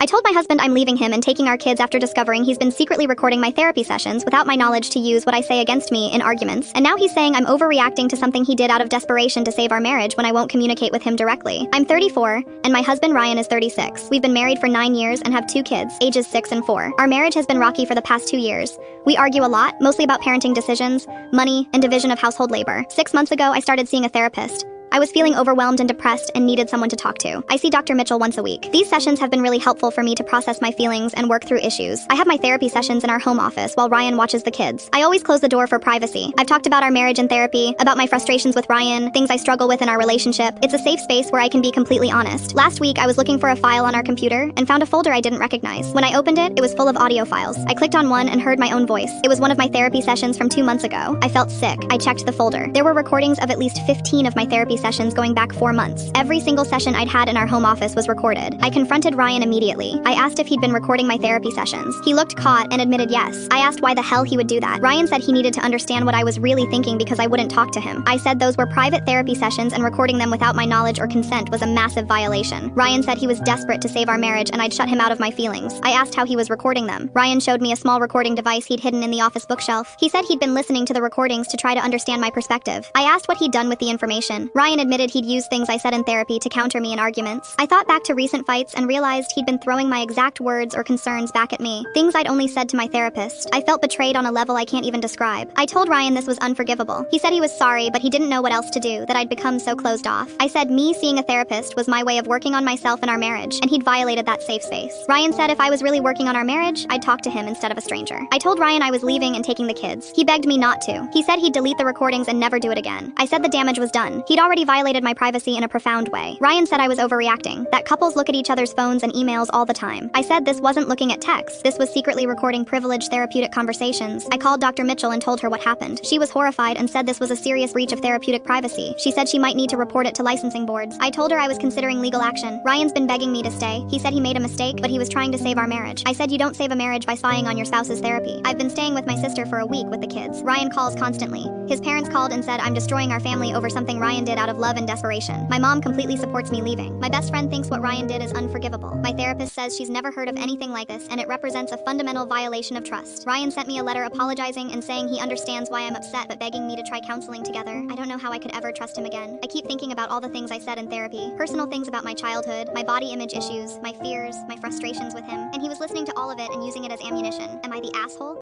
I told my husband I'm leaving him and taking our kids after discovering he's been secretly recording my therapy sessions without my knowledge to use what I say against me in arguments, and now he's saying I'm overreacting to something he did out of desperation to save our marriage when I won't communicate with him directly. I'm 34, and my husband Ryan is 36. We've been married for 9 years and have 2 kids, ages 6 and 4. Our marriage has been rocky for the past 2 years. We argue a lot, mostly about parenting decisions, money, and division of household labor. 6 months ago, I started seeing a therapist. I was feeling overwhelmed and depressed and needed someone to talk to. I see Dr. Mitchell once a week. These sessions have been really helpful for me to process my feelings and work through issues. I have my therapy sessions in our home office while Ryan watches the kids. I always close the door for privacy. I've talked about our marriage in therapy, about my frustrations with Ryan, things I struggle with in our relationship. It's a safe space where I can be completely honest. Last week, I was looking for a file on our computer and found a folder I didn't recognize. When I opened it, it was full of audio files. I clicked on one and heard my own voice. It was one of my therapy sessions from 2 months ago. I felt sick. I checked the folder. There were recordings of at least 15 of my therapy sessions going back 4 months. Every single session I'd had in our home office was recorded. I confronted Ryan immediately. I asked if he'd been recording my therapy sessions. He looked caught and admitted yes. I asked why the hell he would do that. Ryan said he needed to understand what I was really thinking because I wouldn't talk to him. I said those were private therapy sessions and recording them without my knowledge or consent was a massive violation. Ryan said he was desperate to save our marriage and I'd shut him out of my feelings. I asked how he was recording them. Ryan showed me a small recording device he'd hidden in the office bookshelf. He said he'd been listening to the recordings to try to understand my perspective. I asked what he'd done with the information. Ryan admitted he'd used things I said in therapy to counter me in arguments. I thought back to recent fights and realized he'd been throwing my exact words or concerns back at me, things I'd only said to my therapist. I felt betrayed on a level I can't even describe. I told Ryan this was unforgivable. He said he was sorry, but he didn't know what else to do, that I'd become so closed off. I said me seeing a therapist was my way of working on myself and our marriage, and he'd violated that safe space. Ryan said if I was really working on our marriage, I'd talk to him instead of a stranger. I told Ryan I was leaving and taking the kids. He begged me not to. He said he'd delete the recordings and never do it again. I said the damage was done. He'd already violated my privacy in a profound way. Ryan said I was overreacting, that couples look at each other's phones and emails all the time. I said this wasn't looking at texts, this was secretly recording privileged therapeutic conversations. I called Dr. Mitchell and told her what happened. She was horrified and said this was a serious breach of therapeutic privacy. She said she might need to report it to licensing boards. I told her I was considering legal action. Ryan's been begging me to stay. He said he made a mistake, but he was trying to save our marriage. I said you don't save a marriage by spying on your spouse's therapy. I've been staying with my sister for a week with the kids. Ryan calls constantly. His parents called and said I'm destroying our family over something Ryan did out of love and desperation. My mom completely supports me leaving. My best friend thinks what Ryan did is unforgivable. My therapist says she's never heard of anything like this and it represents a fundamental violation of trust. Ryan sent me a letter apologizing and saying he understands why I'm upset but begging me to try counseling together. I don't know how I could ever trust him again. I keep thinking about all the things I said in therapy. Personal things about my childhood, my body image issues, my fears, my frustrations with him, and he was listening to all of it and using it as ammunition. Am I the asshole?